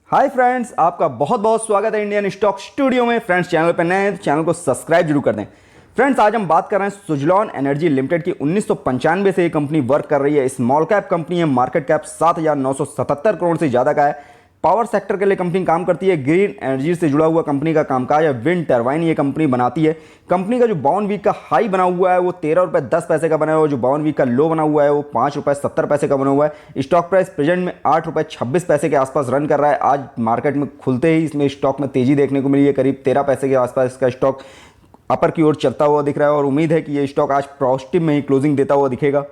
Hi friends, आपका बहुत बहुत स्वागत है इंडियन स्टॉक स्टूडियो में। फ्रेंड्स, चैनल पर नए हैं तो चैनल को सब्सक्राइब जरूर कर दें। फ्रेंड्स, आज हम बात कर रहे हैं सुजलॉन एनर्जी लिमिटेड की। 1995 से ये कंपनी वर्क कर रही है। स्मॉल कैप कंपनी है, मार्केट कैप 7,977 करोड़ से ज़्यादा का है। पावर सेक्टर के लिए कंपनी काम करती है। ग्रीन एनर्जी से जुड़ा हुआ कंपनी का कामकाज है। विंड टरबाइन ये कंपनी बनाती है। कंपनी का जो 52 वीक का हाई बना हुआ है वो 13 रुपये 10 पैसे का बना हुआ है। जो 52 वीक का लो बना हुआ है वो 5 रुपये 70 पैसे का बना हुआ है। स्टॉक प्राइस प्रेजेंट में 8 रुपये 26 पैसे के आसपास रन कर रहा है। आज मार्केट में खुलते ही इसमें स्टॉक में तेजी देखने को मिली है। करीब 13 पैसे के आसपास इसका स्टॉक अपर की ओर चलता हुआ दिख रहा है और उम्मीद है कि ये स्टॉक आज पॉजिटिव में ही क्लोजिंग देता हुआ दिखेगा।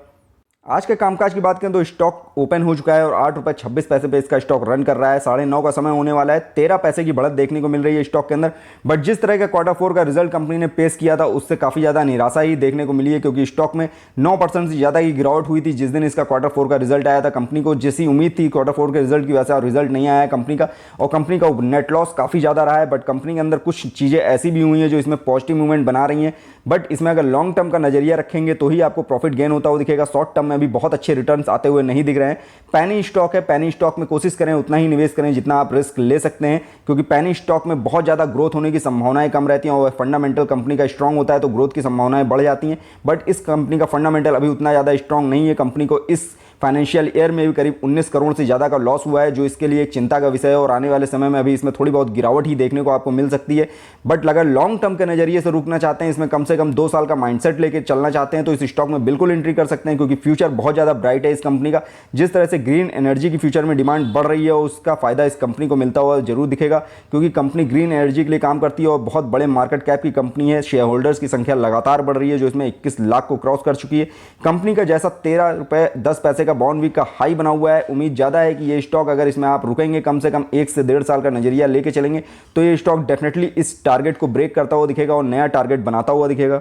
आज के कामकाज की बात करें तो स्टॉक ओपन हो चुका है और 8 रुपये 26 पैसे पे इसका स्टॉक रन कर रहा है। 9:30 का समय होने वाला है। 13 पैसे की बढ़त देखने को मिल रही है स्टॉक के अंदर। बट जिस तरह का Q4 का रिजल्ट कंपनी ने पेश किया था उससे काफ़ी ज़्यादा निराशा ही देखने को मिली है, क्योंकि स्टॉक में 9% से ज़्यादा की गिरावट हुई थी जिस दिन इसका Q4 का रिजल्ट आया था। कंपनी को जैसी उम्मीद थी Q4 के रिजल्ट की, वैसा रिजल्ट नहीं आया है कंपनी का, और कंपनी का नेट लॉस काफ़ी ज़्यादा रहा है। बट कंपनी के अंदर कुछ चीज़ें ऐसी भी हुई हैं जो इसमें पॉजिटिव मूवमेंट बना रही हैं। बट इसमें अगर लॉन्ग टर्म का नजरिया रखेंगे तो ही आपको प्रॉफिट गेन होता हुआ दिखेगा। शॉर्ट टर्म में अभी बहुत अच्छे रिटर्न्स आते हुए नहीं दिख रहे हैं। पैनी स्टॉक है, पैनी स्टॉक में कोशिश करें उतना ही निवेश करें जितना आप रिस्क ले सकते हैं, क्योंकि पैनी स्टॉक में बहुत ज़्यादा ग्रोथ होने की संभावनाएं कम रहती हैं और फंडामेंटल कंपनी का स्ट्रांग होता है तो ग्रोथ की संभावनाएं बढ़ जाती हैं। बट इस कंपनी का फंडामेंटल अभी उतना ज़्यादा स्ट्रांग नहीं है। कंपनी को इस फाइनेंशियल ईयर में भी करीब 19 करोड़ से ज़्यादा का लॉस हुआ है, जो इसके लिए एक चिंता का विषय है और आने वाले समय में अभी इसमें थोड़ी बहुत गिरावट ही देखने को आपको मिल सकती है। बट अगर लॉन्ग टर्म के नज़रिए से रुकना चाहते हैं, इसमें कम से कम 2 साल का माइंडसेट लेकर चलना चाहते हैं तो इस स्टॉक में बिल्कुल एंट्री कर सकते हैं, क्योंकि फ्यूचर बहुत ज़्यादा ब्राइट है इस कंपनी का। जिस तरह से ग्रीन एनर्जी की फ्यूचर में डिमांड बढ़ रही है उसका फायदा इस कंपनी को मिलता हुआ जरूर दिखेगा, क्योंकि कंपनी ग्रीन एनर्जी के लिए काम करती है और बहुत बड़े मार्केट कैप की कंपनी है। शेयर होल्डर्स की संख्या लगातार बढ़ रही है, जो इसमें 21 लाख को क्रॉस कर चुकी है। कंपनी का जैसा 13 रुपये 10 पैसे का बॉन्ड वीक का हाई बना हुआ है, उम्मीद ज़्यादा है कि ये स्टॉक अगर इसमें आप रुकेंगे, कम से कम 1 से 1.5 साल का नजरिया लेके चलेंगे तो ये स्टॉक डेफिनेटली इस टारगेट को ब्रेक करता हुआ दिखेगा और नया टारगेट बनाता हुआ दिखेगा।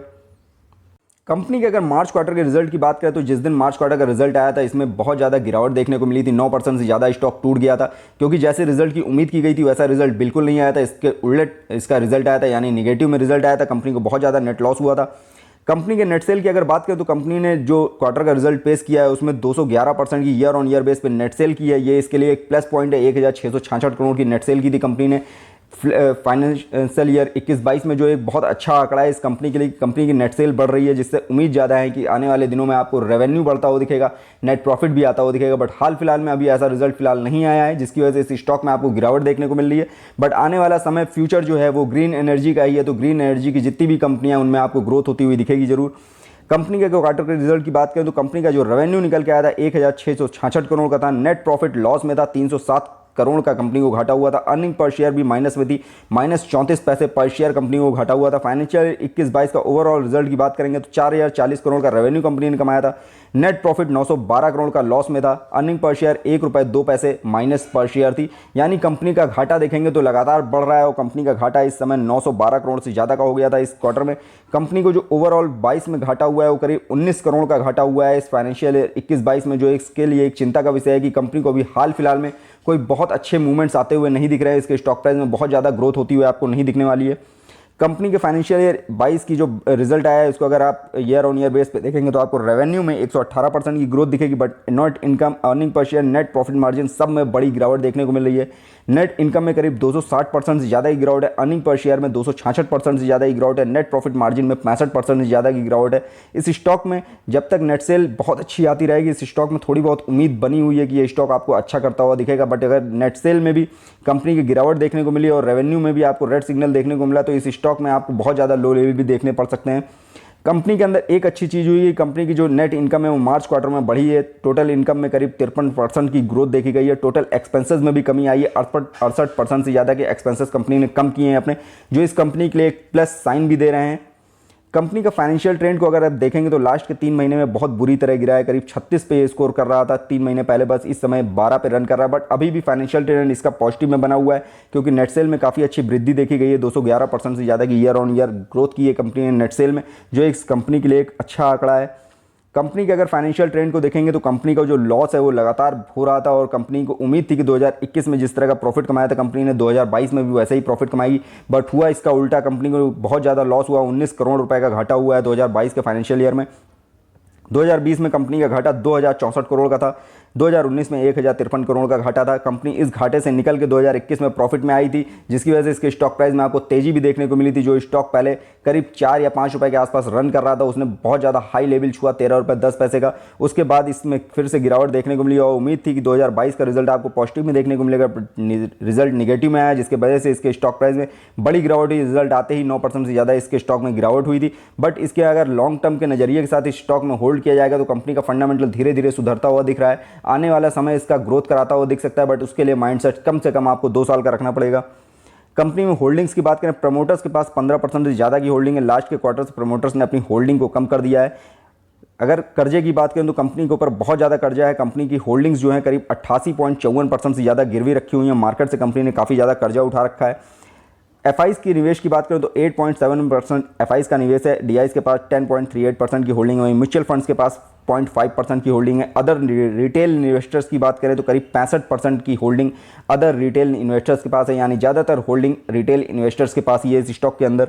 कंपनी के अगर मार्च क्वार्टर के रिजल्ट की बात करें तो जिस दिन मार्च क्वार्टर का रिजल्ट आया था इसमें बहुत ज़्यादा गिरावट देखने को मिली थी। 9% से ज़्यादा स्टॉक टूट गया था, क्योंकि जैसे रिजल्ट की उम्मीद की गई थी वैसा रिजल्ट बिल्कुल नहीं आया था। इसके उलट इसका रिजल्ट आया था, यानी निगेटिव में रिजल्ट आया था। कंपनी को बहुत ज़्यादा नेट लॉस हुआ था। कंपनी के नेट सेल की अगर बात करें तो कंपनी ने जो क्वार्टर का रिजल्ट पेश किया है उसमें 211% की ईयर ऑन ईयर बेस पे नेट सेल की है। ये इसके लिए एक प्लस पॉइंट है। 1,666 करोड़ की नेट सेल की थी कंपनी ने फाइनेंशियल ईयर 21-22 में, जो एक बहुत अच्छा आंकड़ा है इस कंपनी के लिए। कंपनी की नेट सेल बढ़ रही है, जिससे उम्मीद ज़्यादा है कि आने वाले दिनों में आपको रेवेन्यू बढ़ता हुआ दिखेगा, नेट प्रॉफिट भी आता हुआ दिखेगा। बट हाल फिलहाल में अभी ऐसा रिजल्ट फिलहाल नहीं आया है, जिसकी वजह से इस स्टॉक में आपको गिरावट देखने को मिल रही है। बट आने वाला समय फ्यूचर जो है वो ग्रीन एनर्जी का ही है, तो ग्रीन एनर्जी की जितनी भी कंपनियां उनमें आपको ग्रोथ होती हुई दिखेगी जरूर। कंपनी के क्वार्टर के रिजल्ट की बात करें तो कंपनी का जो रेवेन्यू निकल के आया था 1,666 करोड़ का था। नेट प्रॉफिट लॉस में था, 307 करोड़ का कंपनी को घाटा हुआ था। अर्निंग पर शेयर भी माइनस में थी, -34 पैसे पर शेयर कंपनी को घाटा हुआ था। फाइनेंशियल 21-22 का ओवरऑल रिजल्ट की बात करेंगे तो 4,040 करोड़ का रेवेन्यू कंपनी ने कमाया था। नेट प्रॉफिट 912 करोड़ का लॉस में था। अर्निंग पर शेयर 1 रुपये 2 पैसे माइनस पर शेयर थी, यानी कंपनी का घाटा देखेंगे तो लगातार बढ़ रहा है और कंपनी का घाटा इस समय 912 करोड़ से ज़्यादा का हो गया था इस क्वार्टर में। कंपनी को जो ओवरऑल 22 में घाटा हुआ है वो करीब 19 करोड़ का घाटा हुआ है इस फाइनेंशियल 21-22 में, जो इसके लिए एक चिंता का विषय है कि कंपनी को अभी हाल फिलहाल में कोई बहुत अच्छे मूवमेंट्स आते हुए नहीं दिख रहे हैं। इसके स्टॉक प्राइस में बहुत ज़्यादा ग्रोथ होती हुई आपको नहीं दिखने वाली है। कंपनी के फाइनेंशियल ईयर 22 की जो रिजल्ट आया है उसको अगर आप ईयर ऑन ईयर बेस पे देखेंगे तो आपको रेवेन्यू में 118% की ग्रोथ दिखेगी, but net income, earning per share, net profit margin सब में बड़ी गिरावट देखने को मिल रही है। नेट इनकम में करीब 260% से ज़्यादा की गिरावट है। अर्निंग पर शेयर में 266% से ज़्यादा की गिरावट है। नेट प्रॉफिट मार्जिन में 65% से ज़्यादा की गिरावट है। इस स्टॉक में जब तक नेट सेल बहुत अच्छी आती रहेगी इस स्टॉक में थोड़ी बहुत उम्मीद बनी हुई है कि ये स्टॉक आपको अच्छा करता हुआ दिखेगा। बट अगर नेट सेल में भी कंपनी की गिरावट देखने को मिली और रेवेन्यू में भी आपको रेड सिग्नल देखने को मिला तो इस स्टॉक में आपको बहुत ज़्यादा लो लेवल भी देखने पड़ सकते हैं। कंपनी के अंदर एक अच्छी चीज़ हुई है, कंपनी की जो नेट इनकम है वो मार्च क्वार्टर में बढ़ी है। टोटल इनकम में करीब 53% की ग्रोथ देखी गई है। टोटल एक्सपेंसेस में भी कमी आई है, 68% से ज़्यादा के एक्सपेंसेस कंपनी ने कम किए हैं अपने, जो इस कंपनी के लिए एक प्लस साइन भी दे रहे हैं। कंपनी का फाइनेंशियल ट्रेंड को अगर आप देखेंगे तो लास्ट के 3 महीने में बहुत बुरी तरह गिरा है। करीब 36 पे स्कोर कर रहा था 3 महीने पहले, बस इस समय 12 पे रन कर रहा है। बट अभी भी फाइनेंशियल ट्रेंड इसका पॉजिटिव में बना हुआ है, क्योंकि नेट सेल में काफ़ी अच्छी वृद्धि देखी गई है। 211% से ज़्यादा की ईयर ऑन ईयर ग्रोथ की है कंपनी ने नेट सेल में, जो इस कंपनी के लिए एक अच्छा आंकड़ा है। कंपनी के अगर फाइनेंशियल ट्रेंड को देखेंगे तो कंपनी का जो लॉस है वो लगातार हो रहा था और कंपनी को उम्मीद थी कि 2021 में जिस तरह का प्रॉफिट कमाया था कंपनी ने 2022 में भी वैसे ही प्रॉफिट कमाएगी। बट हुआ इसका उल्टा, कंपनी को बहुत ज़्यादा लॉस हुआ। 19 करोड़ रुपए का घाटा हुआ है 2022 के फाइनेंशियल ईयर में। 2020 में कंपनी का घाटा 2,064 करोड़ का था। 2019 में 1053 करोड़ का घाटा था। कंपनी इस घाटे से निकल के 2021 में प्रॉफिट में आई थी, जिसकी वजह से इसके स्टॉक प्राइस में आपको तेजी भी देखने को मिली थी। जो स्टॉक पहले करीब 4 या 5 रुपए के आसपास रन कर रहा था, उसने बहुत ज़्यादा हाई लेवल छुआ 13 रुपये 10 पैसे का। उसके बाद इसमें फिर से गिरावट देखने को मिली और उम्मीद थी कि 2022 का रिजल्ट आपको पॉजिटिव में देखने को मिलेगा। रिजल्ट निगेटिव में आया, जिसकी वजह से इसके स्टॉक प्राइस में बड़ी गिरावट हुई। रिजल्ट आते ही 9% से ज़्यादा इसके स्टॉक में गिरावट हुई थी। बट इसके अगर लॉन्ग टर्म के नज़रिए के साथ इस स्टॉक में होल्ड किया जाएगा तो कंपनी का फंडामेंटल धीरे धीरे सुधरता हुआ दिख रहा है। आने वाला समय इसका ग्रोथ कराता हुआ दिख सकता है, बट उसके लिए माइंडसेट कम से कम आपको 2 साल का रखना पड़ेगा। कंपनी में होल्डिंग्स की बात करें, प्रमोटर्स के पास 15% से ज़्यादा की होल्डिंग है। लास्ट के क्वार्टर से प्रमोटर्स ने अपनी होल्डिंग को कम कर दिया है। अगर कर्जे की बात करें तो कंपनी के ऊपर बहुत ज़्यादा कर्जा है। कंपनी की होल्डिंग्स जो है करीब 88.54% से ज़्यादा गिरवी रखी हुई है। मार्केट से कंपनी ने काफ़ी ज़्यादा कर्जा उठा रखा है। एफआईज की निवेश की बात करें तो 8.7% एफआईज का निवेश है। डीआईज के पास 10.38% की होल्डिंग है। म्यूचुअल फंड्स के पास 0.5% की होल्डिंग है। अदर रिटेल इन्वेस्टर्स की बात करें तो करीब 65% की होल्डिंग अदर रिटेल इन्वेस्टर्स के पास है, यानी ज़्यादातर होल्डिंग रिटेल इन्वेस्टर्स के पास ही है इस स्टॉक के अंदर।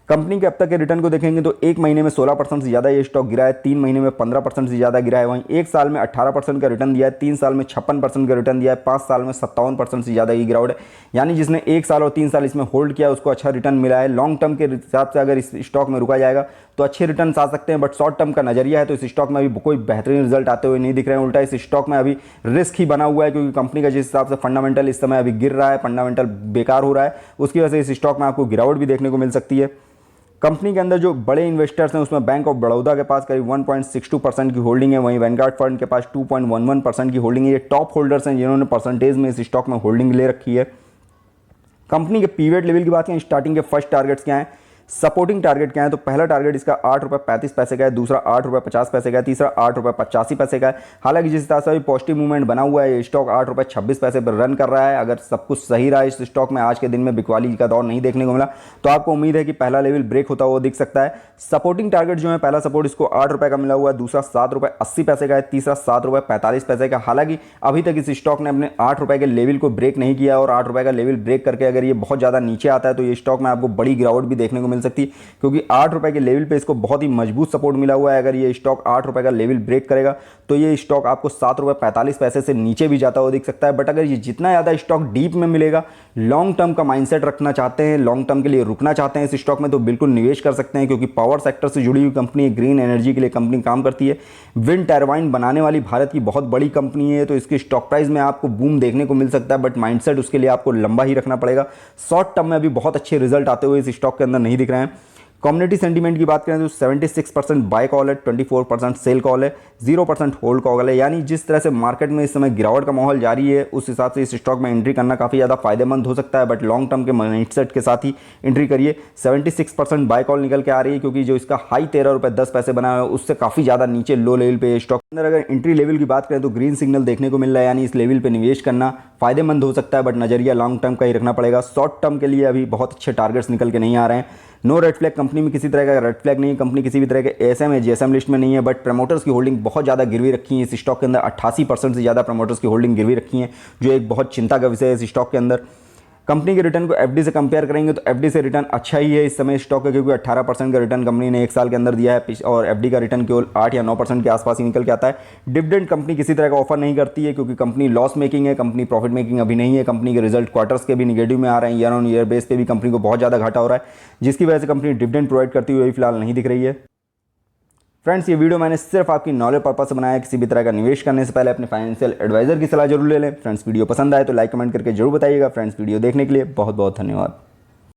कंपनी के अब तक के रिटर्न को देखेंगे तो 1 महीने में 16% से ज़्यादा ये स्टॉक गिरा है, 3 महीने में 15% से ज़्यादा गिरा है। वहीं 1 साल में 18% का रिटर्न दिया है, 3 साल में 56% का रिटर्न दिया है, 5 साल में 57% से ज़्यादा की गिरावट है। यानी जिसने 1 साल और 3 साल इसमें होल्ड किया उसको अच्छा रिटर्न मिला है। लॉन्ग टर्म के हिसाब से अगर इस स्टॉक में रुका जाएगा तो अच्छे रिटर्न आ सकते हैं, बट शॉर्ट टर्म का नजरिया है तो इस स्टॉक में अभी कोई बेहतरीन रिजल्ट आते हुए नहीं दिख रहे हैं। उल्टा इस स्टॉक में अभी रिस्क ही बना हुआ है, क्योंकि कंपनी का जिस हिसाब से फंडामेंटल इस समय अभी गिर रहा है, फंडामेंटल बेकार हो रहा है, उसकी वजह से इस स्टॉक में आपको गिरावट भी देखने को मिल सकती है। कंपनी के अंदर जो बड़े इन्वेस्टर्स हैं उसमें बैंक ऑफ बड़ौदा के पास करीब 1.62% की होल्डिंग है। वहीं वैनगार्ड फंड के पास 2.11% की होल्डिंग है। ये टॉप होल्डर्स हैं जिन्होंने परसेंटेज में इस स्टॉक में होल्डिंग ले रखी है। कंपनी के पीवेट लेवल की बात करें, स्टार्टिंग के फर्स्ट टारगेट्स क्या हैं, सपोर्टिंग टारगेट क्या है, तो पहला टारगेट इसका 8 रुपये 35 पैसे का है, दूसरा 8 रुपये 50 पैसे का है, तीसरा 8 रुपये 85 पैसे का है। हालांकि जिस तरह से अभी पॉजिटिव मूवमेंट बना हुआ है, ये स्टॉक 8 रुपये 26 पैसे पर रन कर रहा है। अगर सब कुछ सही रहा इस स्टॉक में, आज के दिन में बिकवाली का दौर नहीं देखने को मिला, तो आपको उम्मीद है कि पहला लेवल ब्रेक होता हुआ दिख सकता है। सपोर्टिंग टारगेट जो है, पहला सपोर्ट इसको 8 रुपये का मिला हुआ है, दूसरा 7 रुपये 80 पैसे का है, तीसरा 7 रुपये 45 पैसे का। हालांकि अभी तक इस स्टॉक ने अपने 8 रुपये के लेवल को ब्रेक नहीं किया, और 8 रुपये का लेवल ब्रेक करके अगर ये बहुत ज़्यादा नीचे आता है तो ये स्टॉक में आपको बड़ी गिरावट भी देखने को मिल सकती है, क्योंकि 8 रुपए के लेवल पे इसको बहुत ही मजबूत सपोर्ट मिला हुआ है। अगर ये स्टॉक 8 रुपए का लेवल ब्रेक करेगा तो ये स्टॉक आपको 7 रुपये 45 पैसे से नीचे भी जाता हुआ दिख सकता है। बट अगर ये जितना ज़्यादा स्टॉक डीप में मिलेगा, लॉन्ग टर्म का माइंडसेट रखना चाहते हैं, लॉन्ग टर्म के लिए रुकना चाहते हैं इस स्टॉक में, तो बिल्कुल निवेश कर सकते हैं, क्योंकि पावर सेक्टर से जुड़ी हुई कंपनी है, ग्रीन एनर्जी के लिए कंपनी काम करती है। विंड टर्बाइन बनाने वाली भारत की बहुत बड़ी कंपनी है, तो इसकी स्टॉक प्राइस में आपको बूम देखने को मिल सकता है, बट माइंडसेट उसके लिए आपको लंबा ही रखना पड़ेगा। शॉर्ट टर्म में अभी बहुत अच्छे रिजल्ट आते हुए इस स्टॉक के अंदर नहीं दिख रहे हैं। कम्युनिटी सेंटीमेंट की बात करें तो 76% बाय कॉल है, 24% सेल कॉल है, 0% होल्ड कॉल है। यानी जिस तरह से मार्केट में इस समय गिरावट का माहौल जारी है, उस हिसाब से इस स्टॉक में एंट्री करना काफ़ी ज़्यादा फायदेमंद हो सकता है, बट लॉन्ग टर्म के माइंडसेट के साथ ही एंट्री करिए। 76% बाय कॉल निकल के आ रही है, क्योंकि जो इसका हाई 13 रुपये 10 पैसे बना है उससे काफ़ी ज़्यादा नीचे लो लेवल पे स्टॉक अंदर अगर एंट्री लेवल की बात करें तो ग्रीन सिग्नल देखने को मिल रहा है, यानी इस लेवल पे निवेश करना फायदेमंद हो सकता है, बट नजरिया लॉन्ग टर्म का ही रखना पड़ेगा। शॉर्ट टर्म के लिए अभी बहुत अच्छे टारगेट्स निकल के नहीं आ रहे हैं। नो रेड फ्लैग, कंपनी में किसी तरह का रेड फ्लैग नहीं है, कंपनी किसी भी तरह के एएसएम या जीएसएम लिस्ट में नहीं है, बट प्रमोटर्स की होल्डिंग बहुत ज़्यादा गिरवी रखी है। इस स्टॉक के अंदर 88% से ज़्यादा प्रमोटर्स की होल्डिंग गिरवी रखी है, जो एक बहुत चिंता का विषय है इस स्टॉक के अंदर। कंपनी के रिटर्न को एफडी से कंपेयर करेंगे तो एफडी से रिटर्न अच्छा ही है इस समय स्टॉक का, क्योंकि 18% का रिटर्न कंपनी ने 1 साल के अंदर दिया है, और एफडी का रिटर्न केवल 8 या 9% के आसपास ही निकल के आता है। डिविडेंड कंपनी किसी तरह का ऑफर नहीं करती है, क्योंकि कंपनी लॉस मेकिंग है, कंपनी प्रॉफिट मेकिंग अभी नहीं है। कंपनी के रिजल्ट क्वार्टर्स के भी निगेटिव में आ रहे हैं, ईयर ऑन ईयर बेस पे भी कंपनी को बहुत ज़्यादा घाटा हो रहा है, जिसकी वजह से कंपनी डिविडेंड प्रोवाइड करती हुई फिलहाल नहीं दिख रही है। फ्रेंड्स, ये वीडियो मैंने सिर्फ आपकी नॉलेज पर्पस से बनाया है। किसी भी तरह का निवेश करने से पहले अपने फाइनेंशियल एडवाइजर की सलाह जरूर ले लें। फ्रेंड्स, वीडियो पसंद आए तो लाइक कमेंट करके जरूर बताइएगा। फ्रेंड्स, वीडियो देखने के लिए बहुत बहुत धन्यवाद।